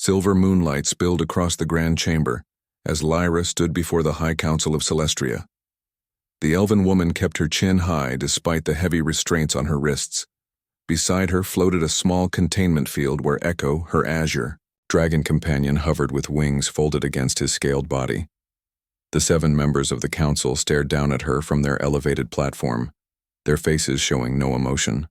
Silver moonlight spilled across the grand chamber as Lyra stood before the High Council of Celestria. The elven woman kept her chin high despite the heavy restraints on her wrists. Beside her floated a small containment field where Echo, her azure, dragon companion, hovered with wings folded against his scaled body. The 7 members of the council stared down at her from their elevated platform, their faces showing no emotion.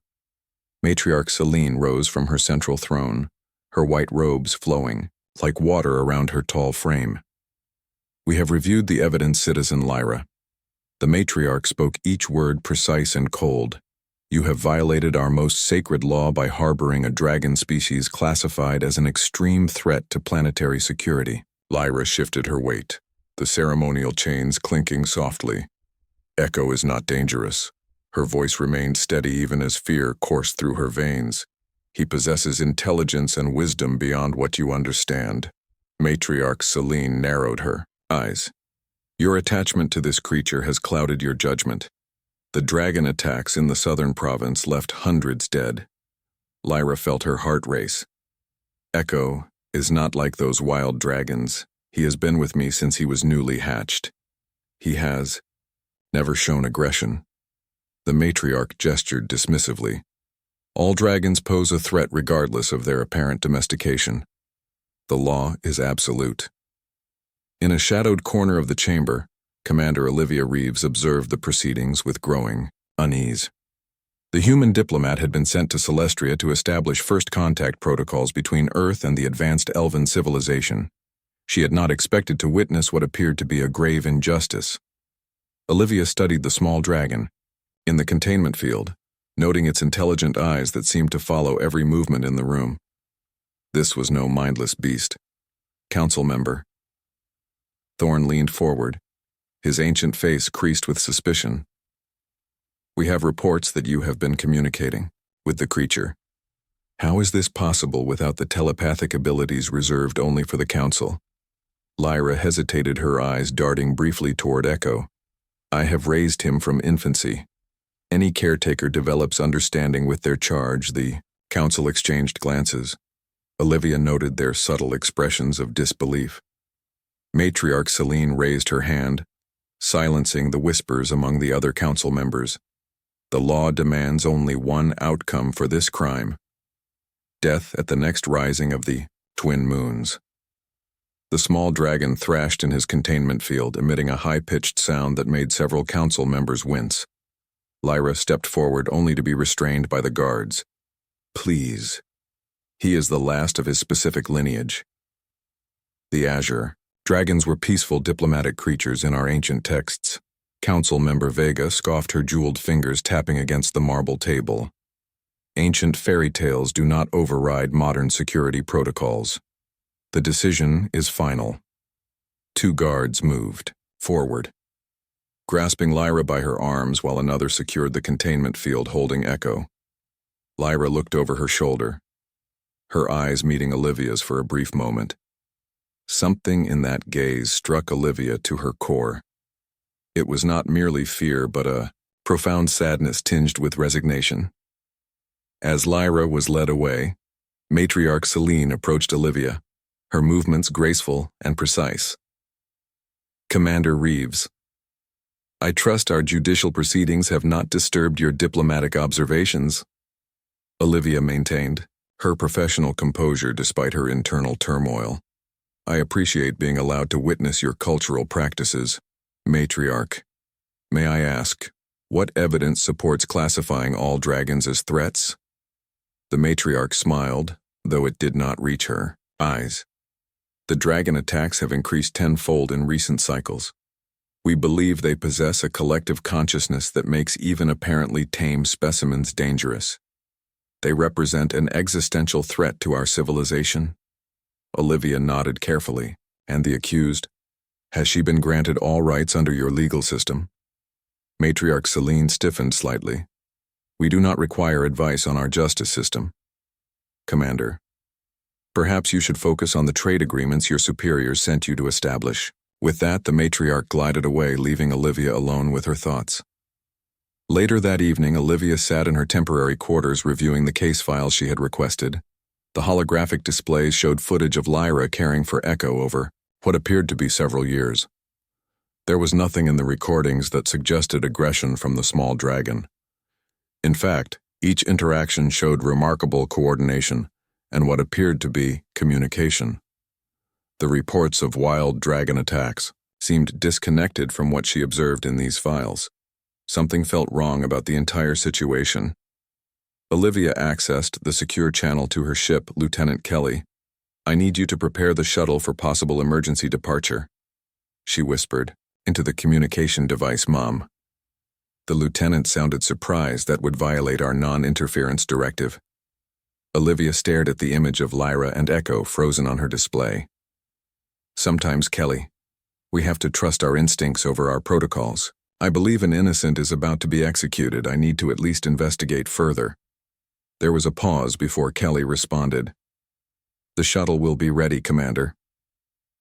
Matriarch Selene rose from her central throne, her white robes flowing, like water around her tall frame. "We have reviewed the evidence, Citizen Lyra." The matriarch spoke each word precise and cold. "You have violated our most sacred law by harboring a dragon species classified as an extreme threat to planetary security." Lyra shifted her weight, the ceremonial chains clinking softly. "Echo is not dangerous." Her voice remained steady even as fear coursed through her veins. "He possesses intelligence and wisdom beyond what you understand." Matriarch Selene narrowed her eyes. "Your attachment to this creature has clouded your judgment. The dragon attacks in the southern province left hundreds dead." Lyra felt her heart race. "Echo is not like those wild dragons. He has been with me since he was newly hatched. He has never shown aggression." The matriarch gestured dismissively. "All dragons pose a threat regardless of their apparent domestication. The law is absolute." In a shadowed corner of the chamber, Commander Olivia Reeves observed the proceedings with growing unease. The human diplomat had been sent to Celestria to establish first contact protocols between Earth and the advanced elven civilization. She had not expected to witness what appeared to be a grave injustice. Olivia studied the small dragon in the containment field, noting its intelligent eyes that seemed to follow every movement in the room. This was no mindless beast. "Council member." Thorn leaned forward, his ancient face creased with suspicion. "We have reports that you have been communicating with the creature. How is this possible without the telepathic abilities reserved only for the council?" Lyra hesitated, her eyes darting briefly toward Echo. "I have raised him from infancy. Any caretaker develops understanding with their charge." The council exchanged glances. Olivia noted their subtle expressions of disbelief. Matriarch Selene raised her hand, silencing the whispers among the other council members. "The law demands only one outcome for this crime: death at the next rising of the twin moons." The small dragon thrashed in his containment field, emitting a high-pitched sound that made several council members wince. Lyra stepped forward only to be restrained by the guards. "Please. He is the last of his specific lineage." The azure. Dragons were peaceful diplomatic creatures in our ancient texts. Council member Vega scoffed, her jeweled fingers tapping against the marble table. "Ancient fairy tales do not override modern security protocols. The decision is final." 2 guards moved forward, grasping Lyra by her arms while another secured the containment field holding Echo. Lyra looked over her shoulder, her eyes meeting Olivia's for a brief moment. Something in that gaze struck Olivia to her core. It was not merely fear, but a profound sadness tinged with resignation. As Lyra was led away, Matriarch Selene approached Olivia, her movements graceful and precise. "Commander Reeves, I trust our judicial proceedings have not disturbed your diplomatic observations," Olivia maintained, her professional composure despite her internal turmoil. "I appreciate being allowed to witness your cultural practices. Matriarch, may I ask, what evidence supports classifying all dragons as threats?" The matriarch smiled, though it did not reach her eyes. "The dragon attacks have increased tenfold in recent cycles. We believe they possess a collective consciousness that makes even apparently tame specimens dangerous. They represent an existential threat to our civilization." Olivia nodded carefully, and the accused, "Has she been granted all rights under your legal system?" Matriarch Selene stiffened slightly. "We do not require advice on our justice system." "Commander, perhaps you should focus on the trade agreements your superiors sent you to establish." With that, the matriarch glided away, leaving Olivia alone with her thoughts. Later that evening, Olivia sat in her temporary quarters reviewing the case files she had requested. The holographic displays showed footage of Lyra caring for Echo over what appeared to be several years. There was nothing in the recordings that suggested aggression from the small dragon. In fact, each interaction showed remarkable coordination and what appeared to be communication. The reports of wild dragon attacks seemed disconnected from what she observed in these files. Something felt wrong about the entire situation. Olivia accessed the secure channel to her ship, Lieutenant Kelly. "I need you to prepare the shuttle for possible emergency departure," she whispered into the communication device mom. The lieutenant sounded surprised that would violate our non-interference directive. Olivia stared at the image of Lyra and Echo frozen on her display. "Sometimes, Kelly, we have to trust our instincts over our protocols. I believe an innocent is about to be executed. I need to at least investigate further." There was a pause before Kelly responded. "The shuttle will be ready, Commander.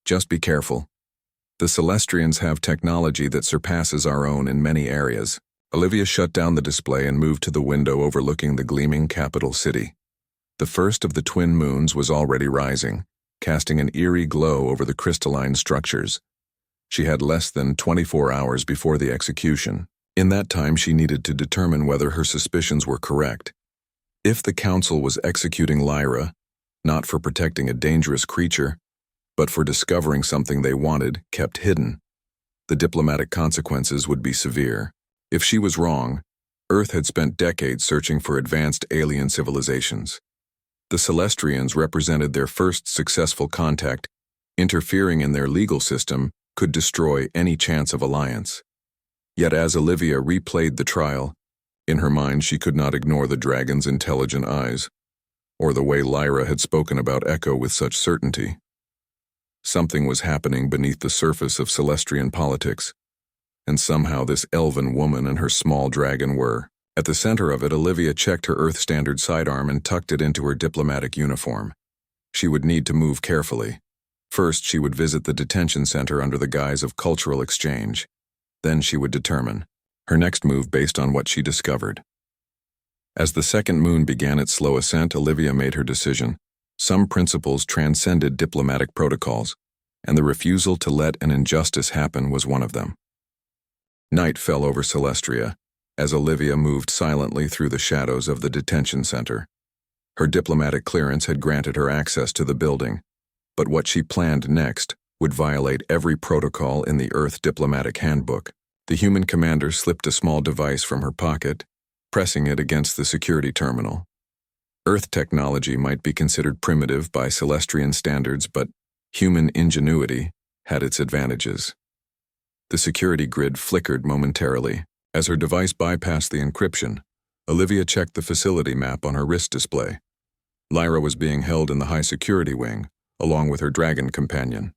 Just be careful. The Celestrians have technology that surpasses our own in many areas." Olivia shut down the display and moved to the window overlooking the gleaming capital city. The first of the twin moons was already rising, casting an eerie glow over the crystalline structures. She had less than 24 hours before the execution. In that time, she needed to determine whether her suspicions were correct. If the Council was executing Lyra, not for protecting a dangerous creature, but for discovering something they wanted kept hidden, the diplomatic consequences would be severe. If she was wrong, Earth had spent decades searching for advanced alien civilizations. The Celestrians represented their first successful contact. Interfering in their legal system could destroy any chance of alliance. Yet as Olivia replayed the trial, in her mind she could not ignore the dragon's intelligent eyes, or the way Lyra had spoken about Echo with such certainty. Something was happening beneath the surface of Celestrian politics, and somehow this elven woman and her small dragon were. At the center of it, Olivia checked her Earth Standard sidearm and tucked it into her diplomatic uniform. She would need to move carefully. First, she would visit the detention center under the guise of cultural exchange. Then she would determine her next move based on what she discovered. As the second moon began its slow ascent, Olivia made her decision. Some principles transcended diplomatic protocols, and the refusal to let an injustice happen was one of them. Night fell over Celestria as Olivia moved silently through the shadows of the detention center. Her diplomatic clearance had granted her access to the building, but what she planned next would violate every protocol in the Earth Diplomatic Handbook. The human commander slipped a small device from her pocket, pressing it against the security terminal. Earth technology might be considered primitive by Celestrian standards, but human ingenuity had its advantages. The security grid flickered momentarily. As her device bypassed the encryption, Olivia checked the facility map on her wrist display. Lyra was being held in the high security wing, along with her dragon companion.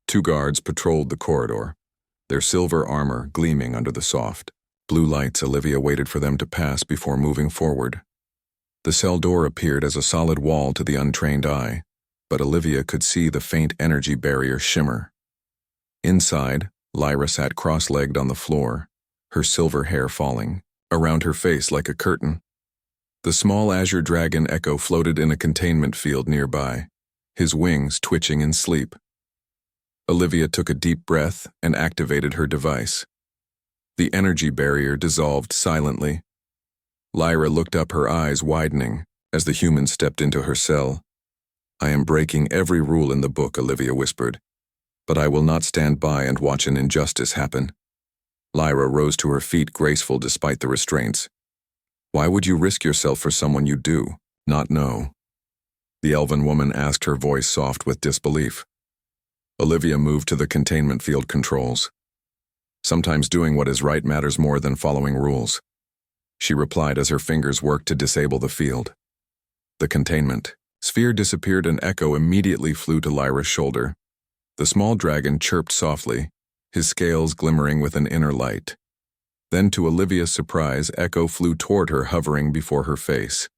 2 guards patrolled the corridor, their silver armor gleaming under the soft blue lights. Olivia waited for them to pass before moving forward. The cell door appeared as a solid wall to the untrained eye, but Olivia could see the faint energy barrier shimmer. Inside, Lyra sat cross-legged on the floor, her silver hair falling around her face like a curtain. The small azure dragon Echo floated in a containment field nearby, his wings twitching in sleep. Olivia took a deep breath and activated her device. The energy barrier dissolved silently. Lyra looked up, her eyes widening as the human stepped into her cell. "I am breaking every rule in the book," Olivia whispered, "but I will not stand by and watch an injustice happen." Lyra rose to her feet, graceful despite the restraints. "Why would you risk yourself for someone you do not know?" the elven woman asked, her voice soft with disbelief. Olivia moved to the containment field controls. "Sometimes doing what is right matters more than following rules," she replied as her fingers worked to disable the field. The containment sphere disappeared and Echo immediately flew to Lyra's shoulder. The small dragon chirped softly, his scales glimmering with an inner light. Then, to Olivia's surprise, Echo flew toward her, hovering before her face.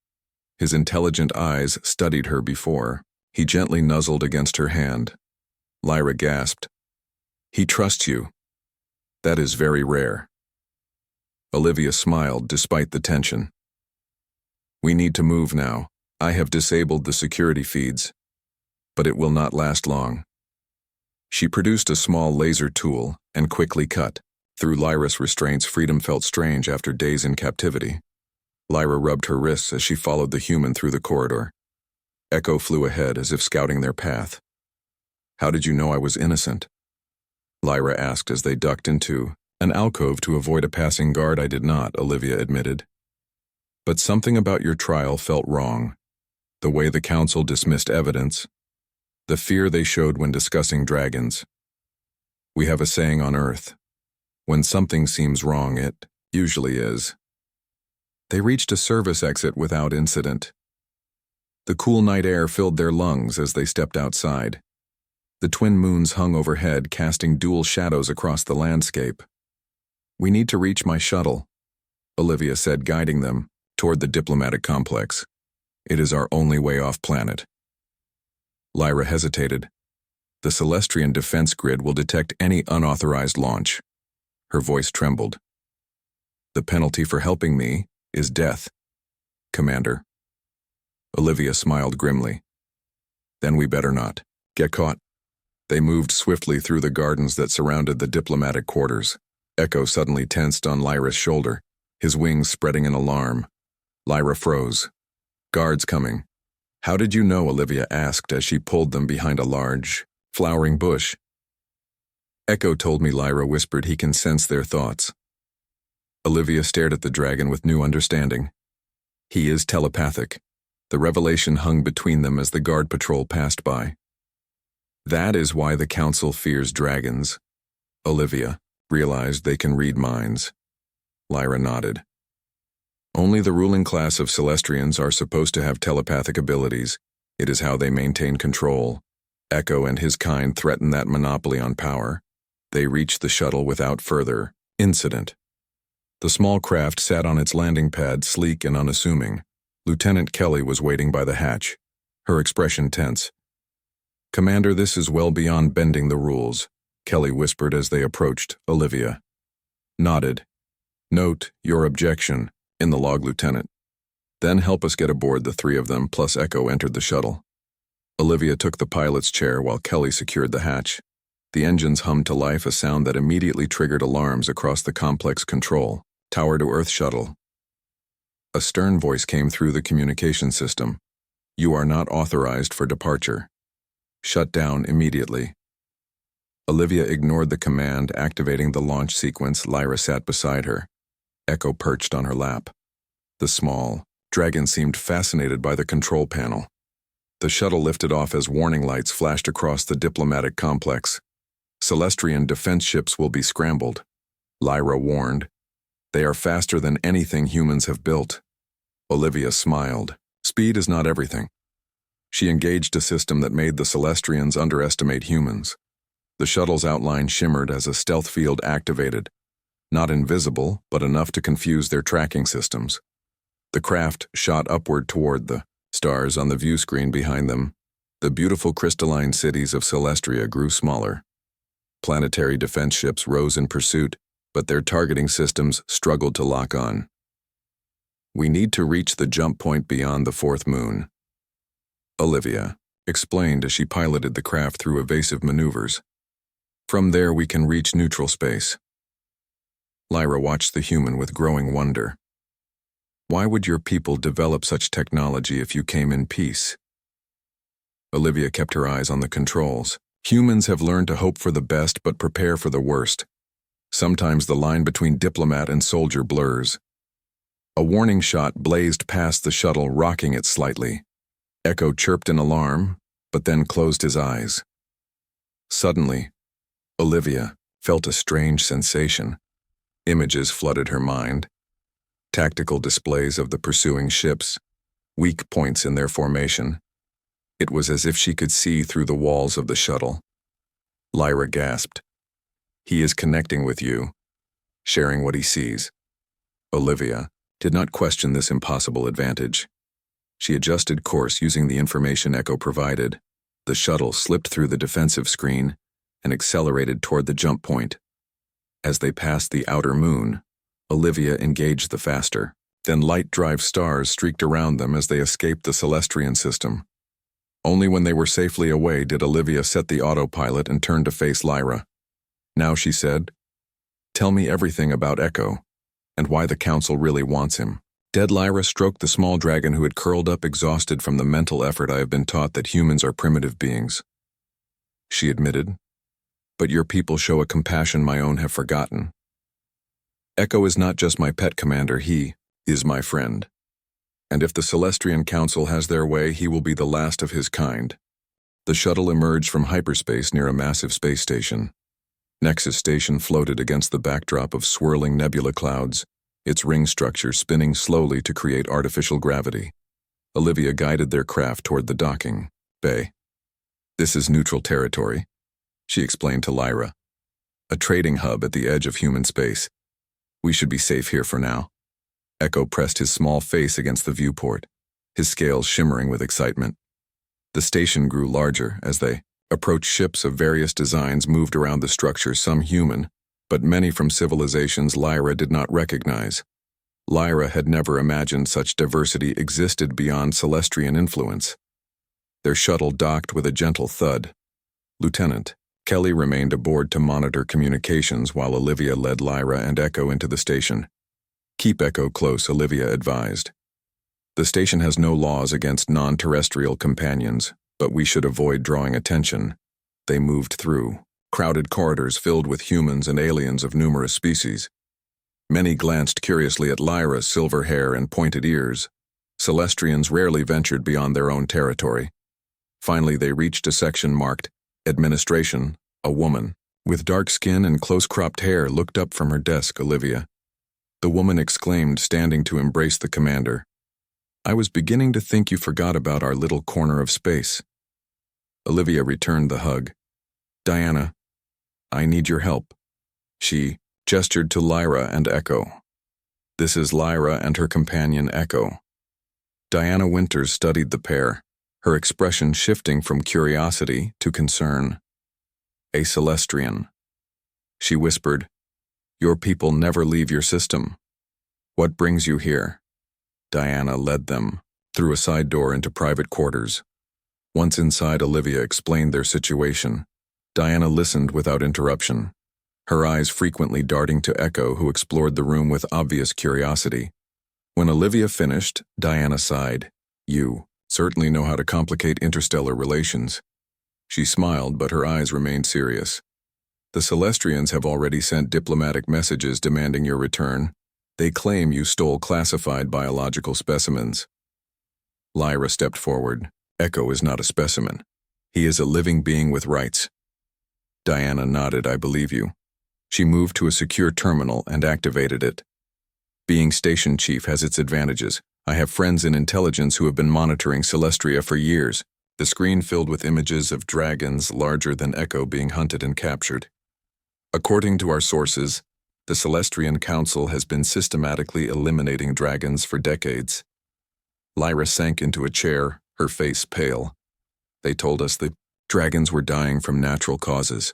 His intelligent eyes studied her before. He gently nuzzled against her hand. Lyra gasped. "He trusts you. That is very rare." Olivia smiled despite the tension. "We need to move now," I have disabled the security feeds, but it will not last long. She produced a small laser tool and quickly cut. Through Lyra's restraints, freedom felt strange after days in captivity. Lyra rubbed her wrists as she followed the human through the corridor. Echo flew ahead as if scouting their path. How did you know I was innocent? Lyra asked as they ducked into an alcove to avoid a passing guard. I did not, Olivia admitted. But something about your trial felt wrong. The way the council dismissed evidence, the fear they showed when discussing dragons. We have a saying on Earth. When something seems wrong, it usually is. They reached a service exit without incident. The cool night air filled their lungs as they stepped outside. The twin moons hung overhead, casting dual shadows across the landscape. We need to reach my shuttle, Olivia said, guiding them toward the diplomatic complex. It is our only way off planet. Lyra hesitated. The Celestrian defense grid will detect any unauthorized launch. Her voice trembled. The penalty for helping me is death, Commander. Olivia smiled grimly. Then we better not get caught. They moved swiftly through the gardens that surrounded the diplomatic quarters. Echo suddenly tensed on Lyra's shoulder, his wings spreading in alarm. Lyra froze. Guards coming. How did you know? Olivia asked as she pulled them behind a large, flowering bush. Echo told me, Lyra whispered. He can sense their thoughts. Olivia stared at the dragon with new understanding. He is telepathic. The revelation hung between them as the guard patrol passed by. That is why the council fears dragons. Olivia realized they can read minds. Lyra nodded. Only the ruling class of Celestrians are supposed to have telepathic abilities. It is how they maintain control. Echo and his kind threaten that monopoly on power. They reached the shuttle without further incident. The small craft sat on its landing pad, sleek and unassuming. Lieutenant Kelly was waiting by the hatch, her expression tense. Commander, this is well beyond bending the rules, Kelly whispered as they approached. Olivia nodded. Note your objection in the log, Lieutenant. Then help us get aboard. The three of them plus Echo entered the shuttle. Olivia took the pilot's chair while Kelly secured the hatch. The engines hummed to life, a sound that immediately triggered alarms across the complex control tower to Earth shuttle. A stern voice came through the communication system. You are not authorized for departure. Shut down immediately. Olivia ignored the command, activating the launch sequence. Lyra sat beside her. Echo perched on her lap. The small dragon seemed fascinated by the control panel. The shuttle lifted off as warning lights flashed across the diplomatic complex. Celestrian defense ships will be scrambled, Lyra warned. They are faster than anything humans have built. Olivia smiled. Speed is not everything. She engaged a system that made the Celestrians underestimate humans. The shuttle's outline shimmered as a stealth field activated. Not invisible, but enough to confuse their tracking systems. The craft shot upward toward the stars on the view screen behind them. The beautiful crystalline cities of Celestria grew smaller. Planetary defense ships rose in pursuit, but their targeting systems struggled to lock on. We need to reach the jump point beyond the fourth moon, Olivia explained as she piloted the craft through evasive maneuvers. From there we can reach neutral space. Lyra watched the human with growing wonder. Why would your people develop such technology if you came in peace? Olivia kept her eyes on the controls. Humans have learned to hope for the best but prepare for the worst. Sometimes the line between diplomat and soldier blurs. A warning shot blazed past the shuttle, rocking it slightly. Echo chirped in alarm, but then closed his eyes. Suddenly, Olivia felt a strange sensation. Images flooded her mind. Tactical displays of the pursuing ships, weak points in their formation. It was as if she could see through the walls of the shuttle. Lyra gasped. He is connecting with you, sharing what he sees. Olivia did not question this impossible advantage. She adjusted course using the information Echo provided. The shuttle slipped through the defensive screen and accelerated toward the jump point. As they passed the outer moon, Olivia engaged the faster, Then light-drive stars streaked around them as they escaped the Celestrian system. Only when they were safely away did Olivia set the autopilot and turn to face Lyra. Now she said, "Tell me everything about Echo, and why the Council really wants him." Dead Lyra stroked the small dragon who had curled up exhausted from the mental effort I have been taught that humans are primitive beings. She admitted, "But your people show a compassion my own have forgotten. Echo is not just my pet commander, he is my friend. And if the Celestrian Council has their way, he will be the last of his kind." The shuttle emerged from hyperspace near a massive space station. Nexus Station floated against the backdrop of swirling nebula clouds, its ring structure spinning slowly to create artificial gravity. Olivia guided their craft toward the docking bay. "This is neutral territory," she explained to Lyra. "A trading hub at the edge of human space. We should be safe here for now." Echo pressed his small face against the viewport, his scales shimmering with excitement. The station grew larger as they approached. Ships of various designs moved around the structure, some human, but many from civilizations Lyra did not recognize. Lyra had never imagined such diversity existed beyond Celestrian influence. Their shuttle docked with a gentle thud. Lieutenant Kelly remained aboard to monitor communications while Olivia led Lyra and Echo into the station. "Keep Echo close," Olivia advised. "The station has no laws against non-terrestrial companions, but we should avoid drawing attention." They moved through crowded corridors filled with humans and aliens of numerous species. Many glanced curiously at Lyra's silver hair and pointed ears. Celestrians rarely ventured beyond their own territory. Finally, they reached a section marked Administration. A woman, with dark skin and close-cropped hair, looked up from her desk. "Olivia." The woman exclaimed, standing to embrace the commander. "I was beginning to think you forgot about our little corner of space." Olivia returned the hug. "Diana, I need your help." She gestured to Lyra and Echo. "This is Lyra and her companion Echo." Diana Winters studied the pair, her expression shifting from curiosity to concern. "A Celestrian," she whispered. "Your people never leave your system. What brings you here?" Diana led them through a side door into private quarters. Once inside, Olivia explained their situation. Diana listened without interruption, her eyes frequently darting to Echo, who explored the room with obvious curiosity. When Olivia finished, Diana sighed. "You certainly know how to complicate interstellar relations." She smiled, but her eyes remained serious. "The Celestrians have already sent diplomatic messages demanding your return. They claim you stole classified biological specimens." Lyra stepped forward. "Echo is not a specimen. He is a living being with rights." Diana nodded. "I believe you." She moved to a secure terminal and activated it. "Being station chief has its advantages. I have friends in intelligence who have been monitoring Celestria for years." The screen filled with images of dragons larger than Echo being hunted and captured. "According to our sources, the Celestrian Council has been systematically eliminating dragons for decades." Lyra sank into a chair, her face pale. "They told us the dragons were dying from natural causes,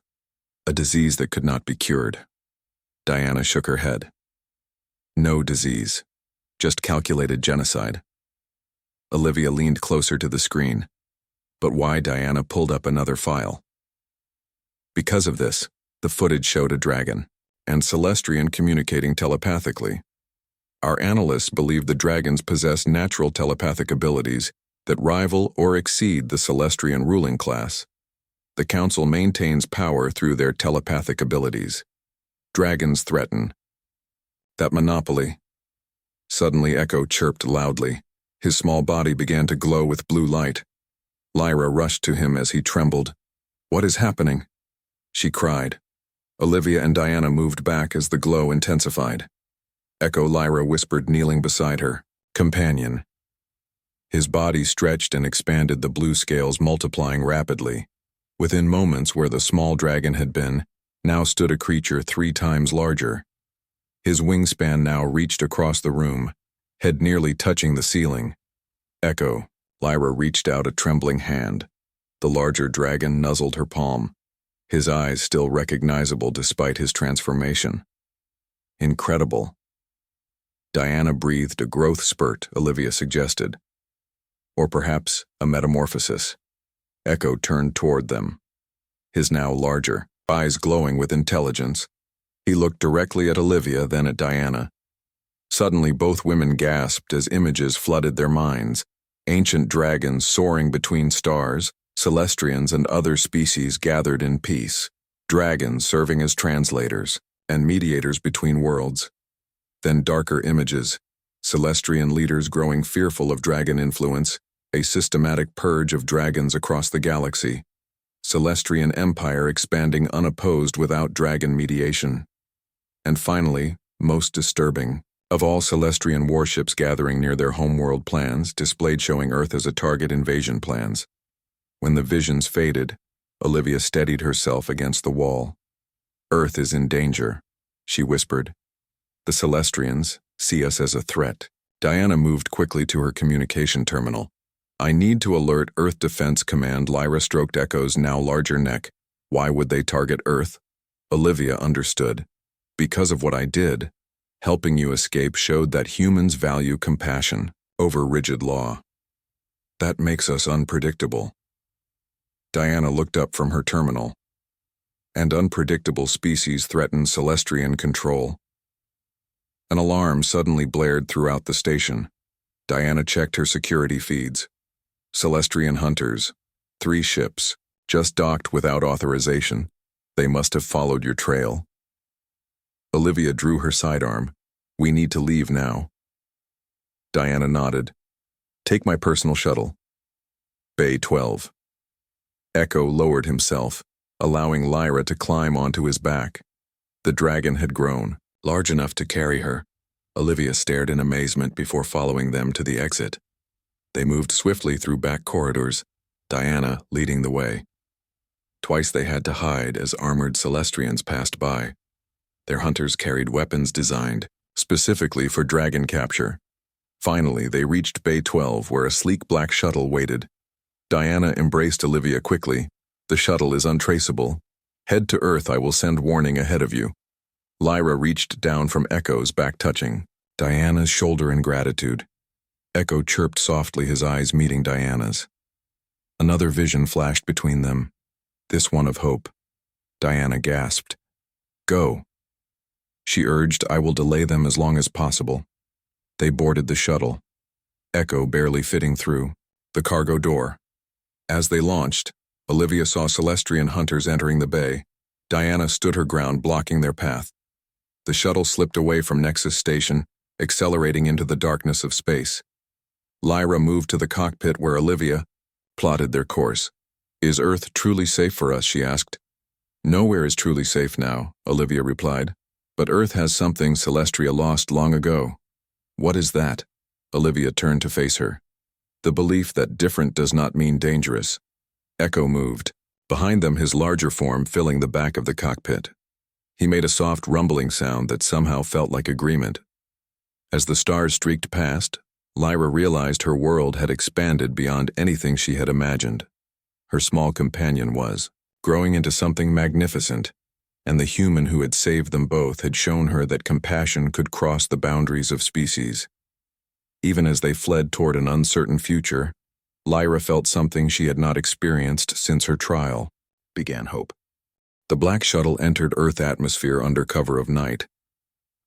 a disease that could not be cured." Diana shook her head. "No disease, just calculated genocide." Olivia leaned closer to the screen. "But why?" Diana pulled up another file. "Because of this, the footage showed a dragon and Celestrian communicating telepathically. Our analysts believe the dragons possess natural telepathic abilities that rival or exceed the Celestrian ruling class. The Council maintains power through their telepathic abilities. Dragons threaten that monopoly." Suddenly, Echo chirped loudly. His small body began to glow with blue light. Lyra rushed to him as he trembled. "What is happening?" she cried. Olivia and Diana moved back as the glow intensified. "Echo," Lyra whispered, kneeling beside her. "Companion." His body stretched and expanded, the blue scales multiplying rapidly. Within moments, where the small dragon had been, now stood a creature 3 times larger. His wingspan now reached across the room, head nearly touching the ceiling. "Echo." Lyra reached out a trembling hand. The larger dragon nuzzled her palm, his eyes still recognizable despite his transformation. "Incredible." Diana breathed a growth spurt, Olivia suggested. Or perhaps a metamorphosis. Echo turned toward them, his now larger eyes glowing with intelligence. He looked directly at Olivia, then at Diana. Suddenly, both women gasped as images flooded their minds. Ancient dragons soaring between stars, Celestrians and other species gathered in peace, dragons serving as translators and mediators between worlds. Then darker images, Celestrian leaders growing fearful of dragon influence, a systematic purge of dragons across the galaxy, Celestrian empire expanding unopposed without dragon mediation. And finally, most disturbing, of all Celestrian warships gathering near their homeworld plans, displayed showing Earth as a target invasion plans. When the visions faded, Olivia steadied herself against the wall. Earth is in danger, she whispered. The Celestrians see us as a threat. Diana moved quickly to her communication terminal. I need to alert Earth Defense Command. Lyra stroked Echo's now larger neck. Why would they target Earth? Olivia understood. Because of what I did. Helping you escape showed that humans value compassion over rigid law. That makes us unpredictable. Diana looked up from her terminal. And unpredictable species threaten Celestrian control. An alarm suddenly blared throughout the station. Diana checked her security feeds. Celestrian hunters, 3 ships, just docked without authorization. They must have followed your trail. Olivia drew her sidearm. We need to leave now. Diana nodded. Take my personal shuttle. Bay 12. Echo lowered himself, allowing Lyra to climb onto his back. The dragon had grown, large enough to carry her. Olivia stared in amazement before following them to the exit. They moved swiftly through back corridors, Diana leading the way. Twice they had to hide as armored Celestrians passed by. Their hunters carried weapons designed specifically for dragon capture. Finally, they reached Bay 12, where a sleek black shuttle waited. Diana embraced Olivia quickly. The shuttle is untraceable. Head to Earth, I will send warning ahead of you. Lyra reached down from Echo's back, touching Diana's shoulder in gratitude. Echo chirped softly, his eyes meeting Diana's. Another vision flashed between them, this one of hope. Diana gasped. Go. She urged, I will delay them as long as possible. They boarded the shuttle, Echo barely fitting through the cargo door. As they launched, Olivia saw Celestrian hunters entering the bay. Diana stood her ground, blocking their path. The shuttle slipped away from Nexus Station, accelerating into the darkness of space. Lyra moved to the cockpit where Olivia plotted their course. Is Earth truly safe for us, she asked. Nowhere is truly safe now, Olivia replied. But Earth has something Celestria lost long ago. What is that? Olivia turned to face her. The belief that different does not mean dangerous. Echo moved, behind them his larger form filling the back of the cockpit. He made a soft rumbling sound that somehow felt like agreement. As the stars streaked past, Lyra realized her world had expanded beyond anything she had imagined. Her small companion was growing into something magnificent, and the human who had saved them both had shown her that compassion could cross the boundaries of species. Even as they fled toward an uncertain future, Lyra felt something she had not experienced since her trial. Began hope. The black shuttle entered Earth atmosphere under cover of night.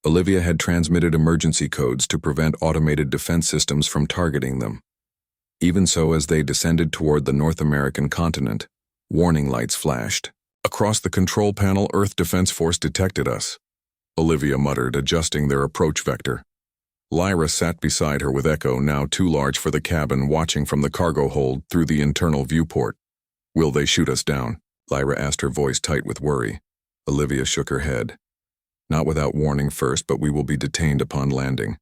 Olivia had transmitted emergency codes to prevent automated defense systems from targeting them. Even so, as they descended toward the North American continent, warning lights flashed. Across the control panel, Earth Defense Force detected us, Olivia muttered, adjusting their approach vector. Lyra sat beside her with Echo, now too large for the cabin, watching from the cargo hold through the internal viewport. Will they shoot us down? Lyra asked, her voice tight with worry. Olivia shook her head. Not without warning first, but we will be detained upon landing.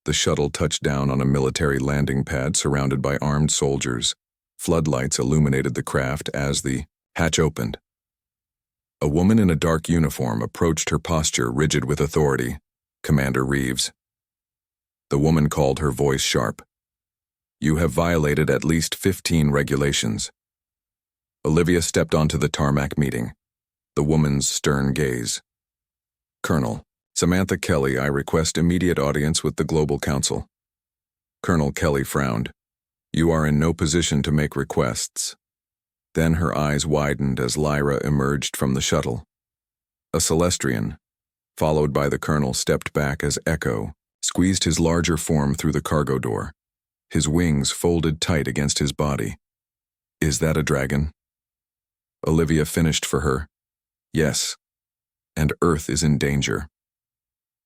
The shuttle touched down on a military landing pad surrounded by armed soldiers. Floodlights illuminated the craft as the hatch opened. A woman in a dark uniform approached, her posture rigid with authority. Commander Reeves. The woman called, her voice sharp. You have violated at least 15 regulations. Olivia stepped onto the tarmac, meeting the woman's stern gaze. Colonel, Samantha Kelly, I request immediate audience with the Global Council. Colonel Kelly frowned. You are in no position to make requests. Then her eyes widened as Lyra emerged from the shuttle. A Celestrian, followed by the colonel, stepped back as Echo squeezed his larger form through the cargo door, his wings folded tight against his body. Is that a dragon? Olivia finished for her. Yes, and Earth is in danger.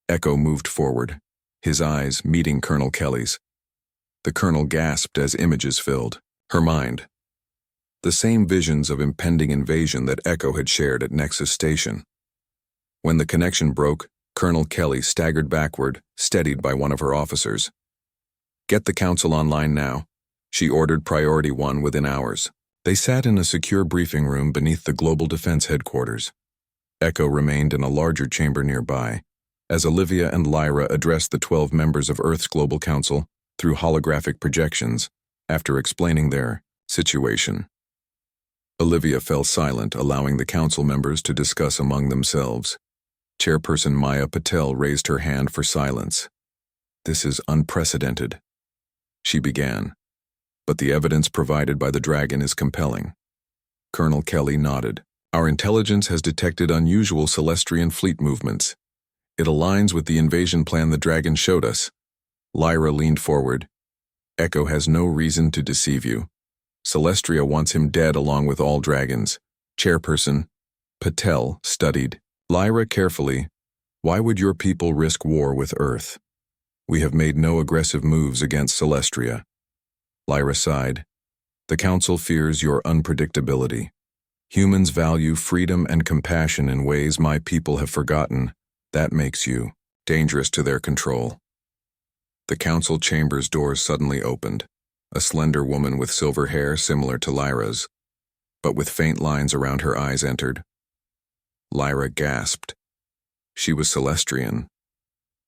Echo moved forward, his eyes meeting Colonel Kelly's. The colonel gasped as images filled her mind. The same visions of impending invasion that Echo had shared at Nexus Station. When the connection broke, Colonel Kelly staggered backward, steadied by one of her officers. Get the council online now. She ordered Priority 1 within hours. They sat in a secure briefing room beneath the Global Defense Headquarters. Echo remained in a larger chamber nearby, as Olivia and Lyra addressed the 12 members of Earth's Global Council through holographic projections after explaining their situation. Olivia fell silent, allowing the council members to discuss among themselves. Chairperson Maya Patel raised her hand for silence. This is unprecedented, she began, but the evidence provided by the dragon is compelling. Colonel Kelly nodded. Our intelligence has detected unusual Celestrian fleet movements. It aligns with the invasion plan the dragon showed us. Lyra leaned forward. Echo has no reason to deceive you. Celestria wants him dead along with all dragons. Chairperson Patel studied Lyra carefully. Why would your people risk war with Earth? We have made no aggressive moves against Celestria. Lyra sighed. The Council fears your unpredictability. Humans value freedom and compassion in ways my people have forgotten. That makes you dangerous to their control. The council chamber's doors suddenly opened. A slender woman with silver hair similar to Lyra's, but with faint lines around her eyes entered. Lyra gasped. She was Celestrian,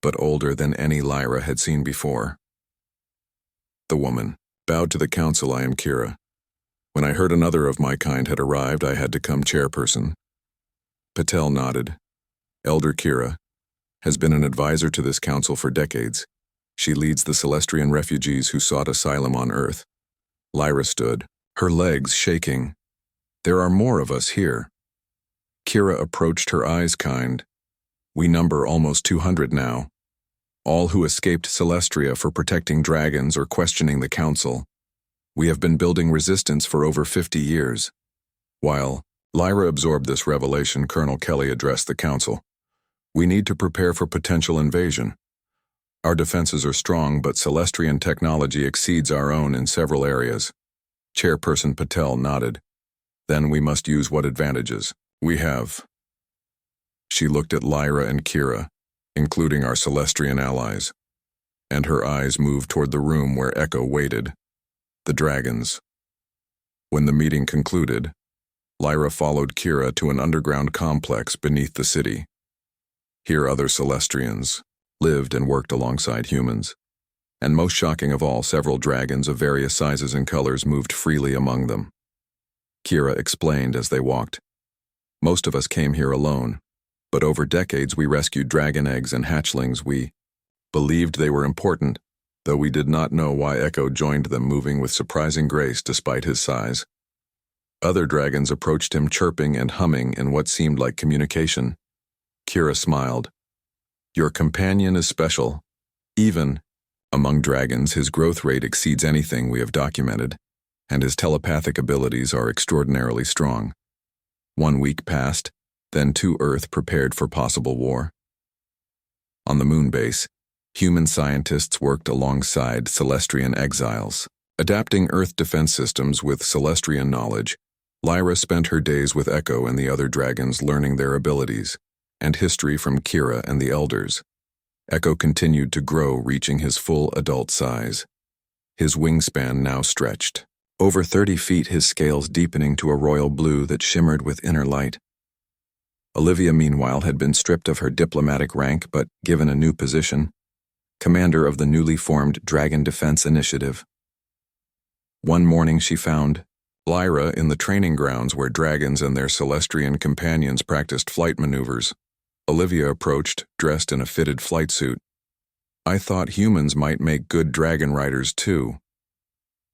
but older than any Lyra had seen before. The woman bowed to the council. I am Kira. When I heard another of my kind had arrived, I had to come chairperson. Patel nodded. Elder Kira has been an advisor to this council for decades. She leads the Celestrian refugees who sought asylum on Earth. Lyra stood, her legs shaking. There are more of us here. Kira approached, her eyes kind. We number almost 200 now. All who escaped Celestria for protecting dragons or questioning the council. We have been building resistance for over 50 years. While Lyra absorbed this revelation, Colonel Kelly addressed the council. We need to prepare for potential invasion. Our defenses are strong, but Celestrian technology exceeds our own in several areas. Chairperson Patel nodded. Then we must use what advantages we have. She looked at Lyra and Kira, including our Celestrian allies, and her eyes moved toward the room where Echo waited. The dragons. When the meeting concluded, Lyra followed Kira to an underground complex beneath the city. Here other Celestrians lived and worked alongside humans, and most shocking of all, several dragons of various sizes and colors moved freely among them. Kira explained as they walked. Most of us came here alone, but over decades we rescued dragon eggs and hatchlings. We believed they were important, though we did not know why Echo joined them, moving with surprising grace despite his size. Other dragons approached him, chirping and humming in what seemed like communication. Kira smiled. Your companion is special. Even among dragons, his growth rate exceeds anything we have documented, and his telepathic abilities are extraordinarily strong. 1 week passed, then Earth prepared for possible war. On the moon base, human scientists worked alongside Celestrian exiles, adapting Earth defense systems with Celestrian knowledge. Lyra spent her days with Echo and the other dragons, learning their abilities and history from Kira and the elders. Echo continued to grow, reaching his full adult size. His wingspan now stretched over 30 feet, his scales deepening to a royal blue that shimmered with inner light. Olivia, meanwhile, had been stripped of her diplomatic rank but given a new position, commander of the newly formed Dragon Defense Initiative. One morning she found Lyra in the training grounds where dragons and their Celestrian companions practiced flight maneuvers. Olivia approached, dressed in a fitted flight suit. "I thought humans might make good dragon riders too,"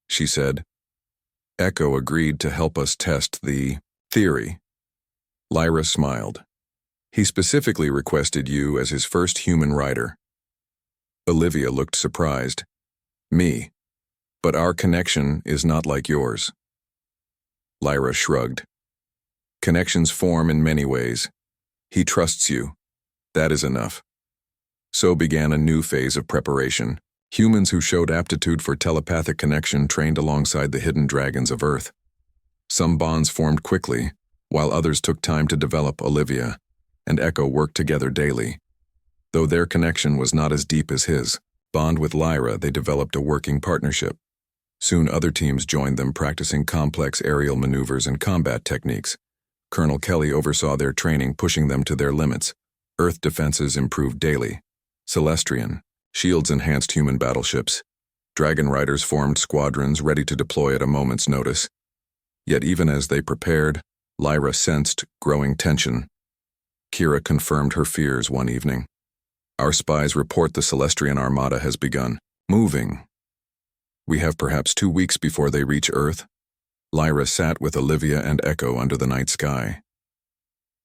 she said. Echo agreed to help us test the theory. Lyra smiled. "He specifically requested you as his first human rider." Olivia looked surprised. "Me? But our connection is not like yours." Lyra shrugged. "Connections form in many ways. He trusts you. That is enough." So began a new phase of preparation. Humans who showed aptitude for telepathic connection trained alongside the hidden dragons of Earth. Some bonds formed quickly, while others took time to develop. Olivia and Echo worked together daily. Though their connection was not as deep as his bond with Lyra, they developed a working partnership. Soon other teams joined them, practicing complex aerial maneuvers and combat techniques. Colonel Kelly oversaw their training, pushing them to their limits. Earth defenses improved daily. Celestrian shields enhanced human battleships. Dragon riders formed squadrons ready to deploy at a moment's notice. Yet even as they prepared, Lyra sensed growing tension. Kira confirmed her fears one evening. "Our spies report the Celestrian armada has begun moving. We have perhaps 2 weeks before they reach Earth." Lyra sat with Olivia and Echo under the night sky.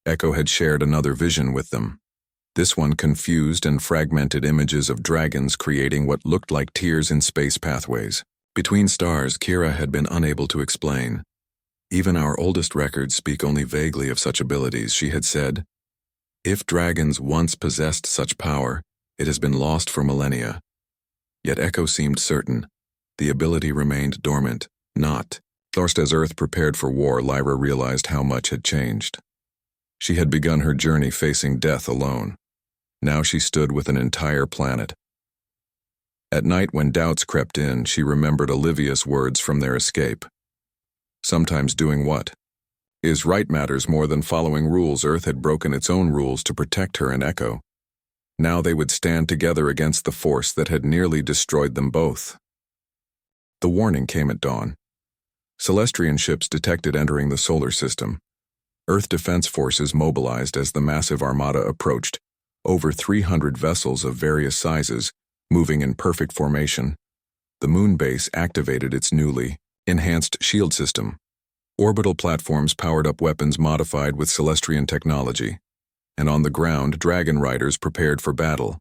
Echo had shared another vision with them. This one confused and fragmented images of dragons creating what looked like tears in space pathways. Between stars, Kira had been unable to explain. "Even our oldest records speak only vaguely of such abilities," she had said. "If dragons once possessed such power, it has been lost for millennia." Yet Echo seemed certain. The ability remained dormant, not. Just as Earth prepared for war, Lyra realized how much had changed. She had begun her journey facing death alone. Now she stood with an entire planet. At night, when doubts crept in, she remembered Olivia's words from their escape. "Sometimes doing what is right matters more than following rules." Earth had broken its own rules to protect her and Echo. Now they would stand together against the force that had nearly destroyed them both. The warning came at dawn. Celestrian ships detected entering the solar system. Earth defense forces mobilized as the massive armada approached, over 300 vessels of various sizes, moving in perfect formation. The moon base activated its newly enhanced shield system. Orbital platforms powered up weapons modified with Celestrian technology. And on the ground, dragon riders prepared for battle.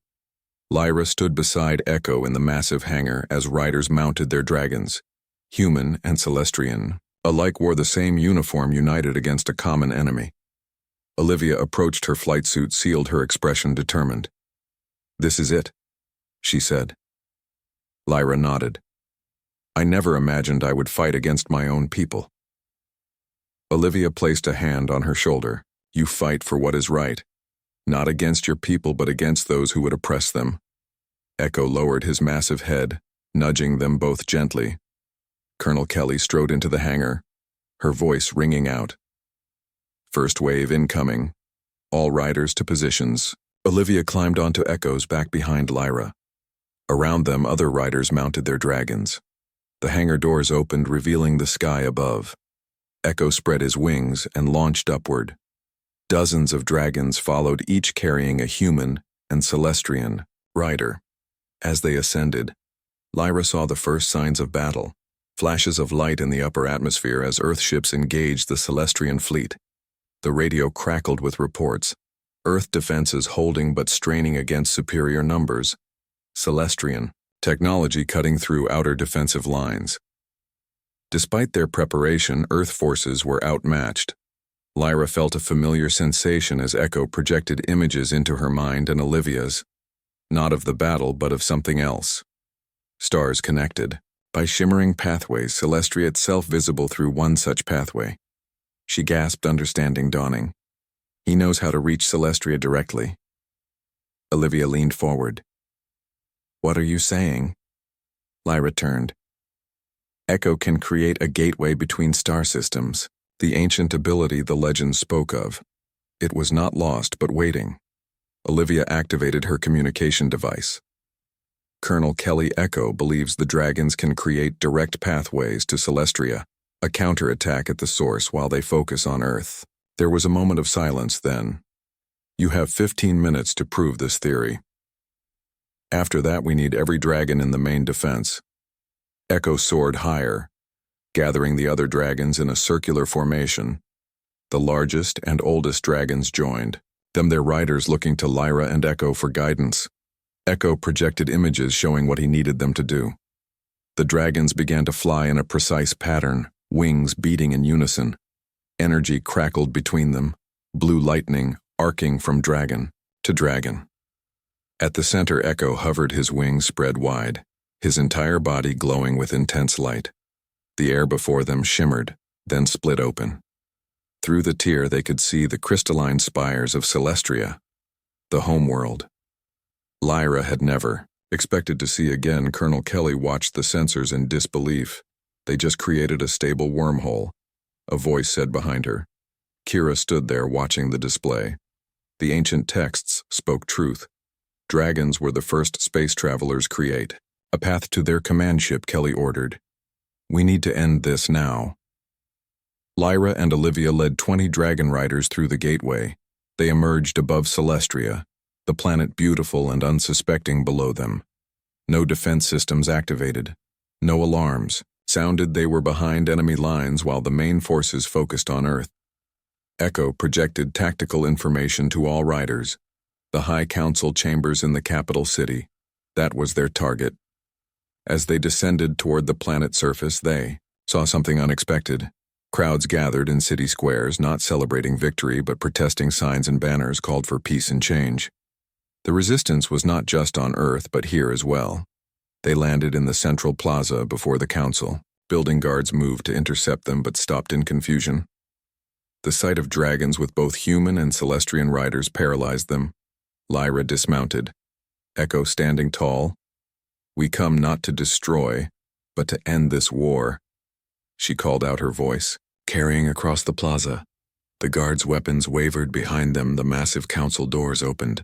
Lyra stood beside Echo in the massive hangar as riders mounted their dragons. Human and Celestrian alike wore the same uniform, united against a common enemy. Olivia approached, her flight suit sealed her expression, determined. "This is it," she said. Lyra nodded. "I never imagined I would fight against my own people." Olivia placed a hand on her shoulder. "You fight for what is right. Not against your people, but against those who would oppress them." Echo lowered his massive head, nudging them both gently. Colonel Kelly strode into the hangar, her voice ringing out. "First wave incoming. All riders to positions." Olivia climbed onto Echo's back behind Lyra. Around them, other riders mounted their dragons. The hangar doors opened, revealing the sky above. Echo spread his wings and launched upward. Dozens of dragons followed, each carrying a human and Celestrian rider. As they ascended, Lyra saw the first signs of battle, flashes of light in the upper atmosphere as Earth ships engaged the Celestrian fleet. The radio crackled with reports. Earth defenses holding but straining against superior numbers. Celestrian technology cutting through outer defensive lines. Despite their preparation, Earth forces were outmatched. Lyra felt a familiar sensation as Echo projected images into her mind and Olivia's. Not of the battle, but of something else. Stars connected by shimmering pathways, Celestria itself visible through one such pathway. She gasped, understanding dawning. "He knows how to reach Celestria directly." Olivia leaned forward. "What are you saying?" Lyra turned. "Echo can create a gateway between star systems, the ancient ability the legends spoke of. It was not lost, but waiting." Olivia activated her communication device. "Colonel Kelly, Echo believes the dragons can create direct pathways to Celestria, a counterattack at the source while they focus on Earth." There was a moment of silence then. You have 15 minutes to prove this theory. After that, we need every dragon in the main defense. Echo soared higher, gathering the other dragons in a circular formation. The largest and oldest dragons joined, them their riders looking to Lyra and Echo for guidance. Echo projected images showing what he needed them to do. The dragons began to fly in a precise pattern, wings beating in unison. Energy crackled between them, blue lightning arcing from dragon to dragon. At the center, Echo hovered, his wings spread wide, his entire body glowing with intense light. The air before them shimmered, then split open. Through the tear they could see the crystalline spires of Celestria, the homeworld. Lyra had never expected to see again. Colonel Kelly watched the sensors in disbelief. They just created a stable wormhole, a voice said behind her. Kira stood there watching the display. The ancient texts spoke truth. Dragons were the first space travelers create. A path to their command ship, Kelly ordered. We need to end this now. Lyra and Olivia led 20 dragon riders through the gateway. They emerged above Celestria, the planet beautiful and unsuspecting below them. No defense systems activated. No alarms sounded. They were behind enemy lines while the main forces focused on Earth. Echo projected tactical information to all riders. The High Council chambers in the capital city. That was their target. As they descended toward the planet's surface, they saw something unexpected. Crowds gathered in city squares, not celebrating victory but protesting. Signs and banners called for peace and change. The resistance was not just on Earth but here as well. They landed in the central plaza before the council. Building guards moved to intercept them but stopped in confusion. The sight of dragons with both human and Celestrian riders paralyzed them. Lyra dismounted, Echo standing tall. We come not to destroy, but to end this war. She called out, her voice carrying across the plaza. The guards' weapons wavered behind them. The massive council doors opened.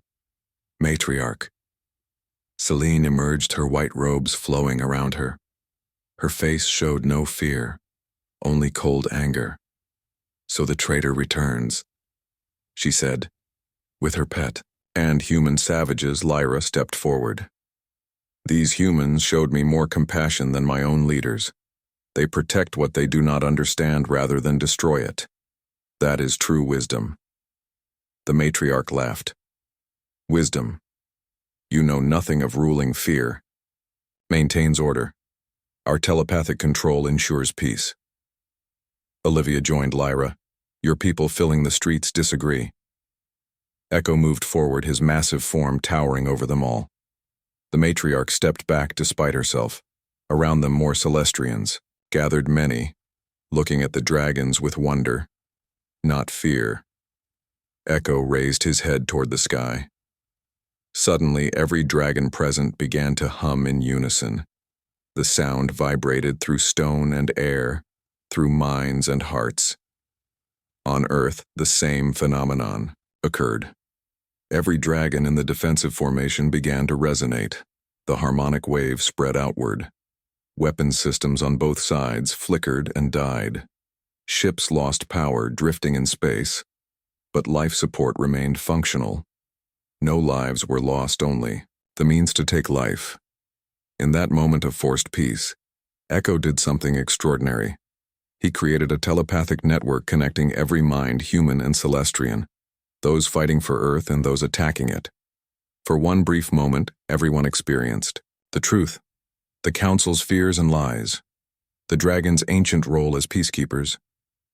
Matriarch. Selene emerged, her white robes flowing around her. Her face showed no fear, only cold anger. So the traitor returns, she said. With her pet and human savages, Lyra stepped forward. These humans showed me more compassion than my own leaders. They protect what they do not understand rather than destroy it. That is true wisdom. The matriarch laughed. Wisdom. You know nothing of ruling fear. Maintains order. Our telepathic control ensures peace. Olivia joined Lyra. Your people filling the streets disagree. Echo moved forward, his massive form towering over them all. The matriarch stepped back despite herself. Around them more Celestrians, gathered many, looking at the dragons with wonder, not fear. Echo raised his head toward the sky. Suddenly, every dragon present began to hum in unison. The sound vibrated through stone and air, through minds and hearts. On Earth, the same phenomenon occurred. Every dragon in the defensive formation began to resonate. The harmonic wave spread outward. Weapon systems on both sides flickered and died. Ships lost power, drifting in space, but life support remained functional. No lives were lost, only the means to take life. In that moment of forced peace, Echo did something extraordinary. He created a telepathic network connecting every mind, human and Celestrian, those fighting for Earth and those attacking it. For one brief moment, everyone experienced the truth, the Council's fears and lies, the dragons' ancient role as peacekeepers,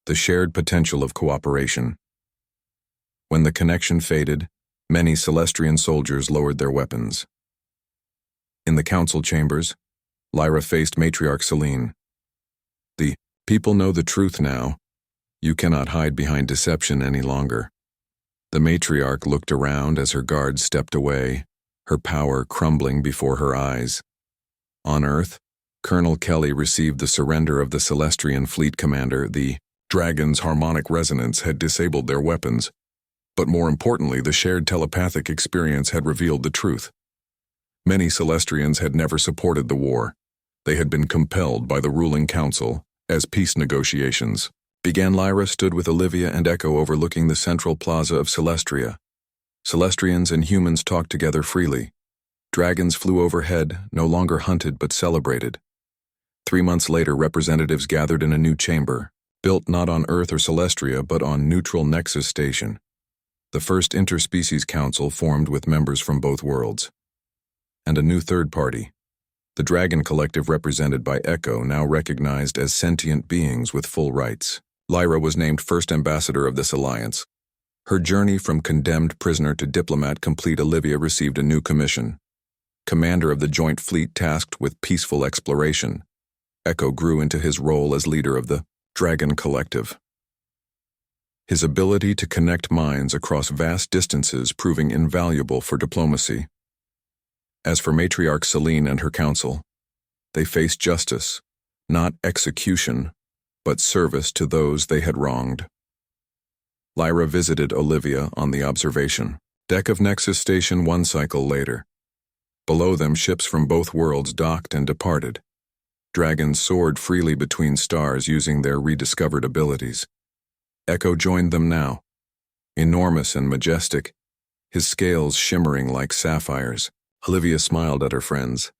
the shared potential of cooperation. When the connection faded, many Celestrian soldiers lowered their weapons. In the council chambers, Lyra faced Matriarch Selene. The people know the truth now. You cannot hide behind deception any longer. The matriarch looked around as her guards stepped away, her power crumbling before her eyes. On Earth, Colonel Kelly received the surrender of the Celestrian fleet commander. The dragon's harmonic resonance had disabled their weapons, but more importantly, the shared telepathic experience had revealed the truth. Many Celestrians had never supported the war. They had been compelled by the ruling council as peace negotiations began. Lyra stood with Olivia and Echo overlooking the central plaza of Celestria. Celestrians and humans talked together freely. Dragons flew overhead, no longer hunted but celebrated. 3 months later, representatives gathered in a new chamber, built not on Earth or Celestria but on neutral Nexus Station. The first interspecies council formed with members from both worlds. And a new third party, the Dragon Collective represented by Echo, now recognized as sentient beings with full rights. Lyra was named first ambassador of this alliance. Her journey from condemned prisoner to diplomat complete, Olivia received a new commission. Commander of the joint fleet tasked with peaceful exploration, Echo grew into his role as leader of the Dragon Collective. His ability to connect minds across vast distances proving invaluable for diplomacy. As for Matriarch Selene and her council, they faced justice, not execution, but service to those they had wronged. Lyra visited Olivia on the observation deck of Nexus Station 1 cycle later. Below them, ships from both worlds docked and departed. Dragons soared freely between stars using their rediscovered abilities. Echo joined them now, enormous and majestic, his scales shimmering like sapphires. Olivia smiled at her friends.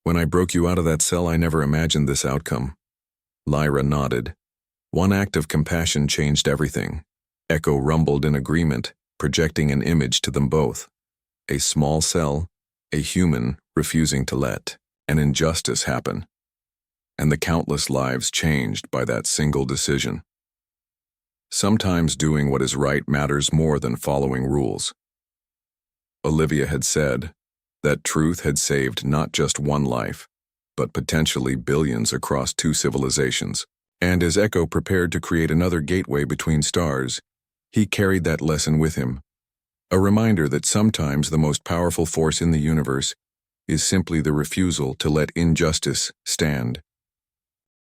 When I broke you out of that cell, I never imagined this outcome. Lyra nodded. One act of compassion changed everything. Echo rumbled in agreement, projecting an image to them both. A small cell, a human refusing to let an injustice happen. And the countless lives changed by that single decision. Sometimes doing what is right matters more than following rules. Olivia had said that truth had saved not just one life, but potentially billions across 2 civilizations. And as Echo prepared to create another gateway between stars, he carried that lesson with him. A reminder that sometimes the most powerful force in the universe is simply the refusal to let injustice stand.